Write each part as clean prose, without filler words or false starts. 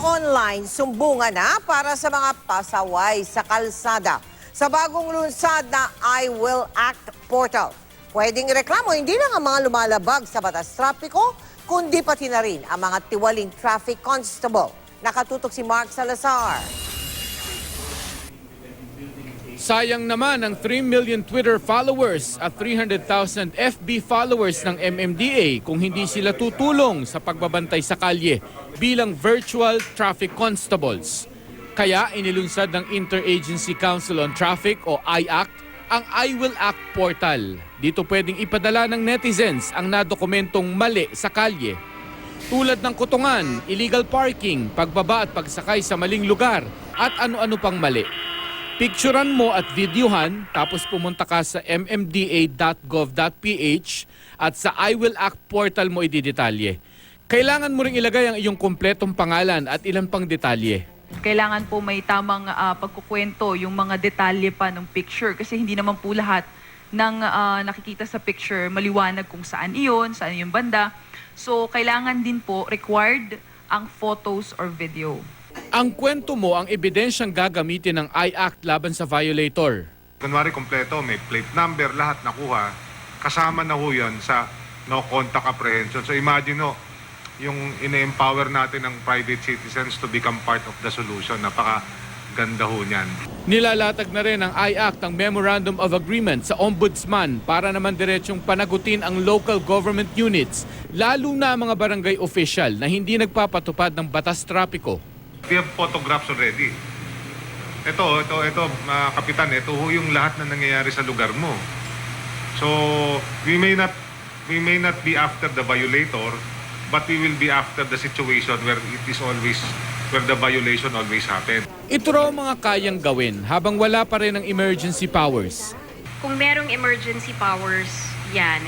online sumbungan na para sa mga pasaway sa kalsada. Sa bagong lunsad na I Will Act portal, pwedeng reklamo hindi lang ang mga lumalabag sa batas trapiko, kundi pati na rin ang mga tiwaling traffic constable. Nakatutok si Mark Salazar. Sayang naman ang 3 million Twitter followers at 300,000 FB followers ng MMDA kung hindi sila tutulong sa pagbabantay sa kalye bilang virtual traffic constables. Kaya inilunsad ng Interagency Council on Traffic o IACT ang I Will Act portal. Dito pwedeng ipadala ng netizens ang nadokumentong mali sa kalye. Tulad ng kutungan, illegal parking, pagbaba at pagsakay sa maling lugar at ano-ano pang mali. Picturean mo at videohan, tapos pumunta ka sa mmda.gov.ph at sa I Will Act portal mo ididetalye. Kailangan mo ring ilagay ang iyong kumpletong pangalan at ilan pang detalye. Kailangan po may tamang pagkukwento, yung mga detalye pa ng picture kasi hindi naman po lahat ng nakikita sa picture maliwanag kung saan iyon, saan yung banda. So kailangan din po required ang photos or video. Ang kwento mo ang ebidensyang gagamitin ng IACT laban sa violator. Kunwari kompleto, may plate number, lahat nakuha, kasama na ho yan sa no contact apprehension. So imagine no, yung ine-empower natin ng private citizens to become part of the solution. Napakaganda ho niyan. Nilalatag na rin ng IACT ang Memorandum of Agreement sa Ombudsman para naman diretsyong panagutin ang local government units, lalo na ang mga barangay official na hindi nagpapatupad ng batas trapiko. We have photographs already. Ito, mga kapitan, ito ho yung lahat na nangyayari sa lugar mo. So, we may not be after the violator, but we will be after the situation where where the violation always happens. Ito raw mga kayang gawin habang wala pa rin ang emergency powers. Kung merong emergency powers, yan,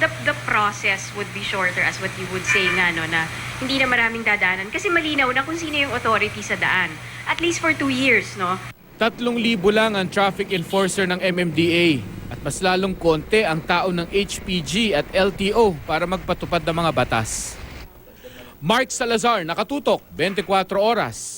the process would be shorter as what you would say nga, no, na hindi na maraming dadaanan. Kasi malinaw na kung sino yung authority sa daan. At least for 2 years, no? 3,000 lang ang traffic enforcer ng MMDA at mas lalong konti ang tao ng HPG at LTO para magpatupad ng mga batas. Mark Salazar, Nakatutok, 24 Oras.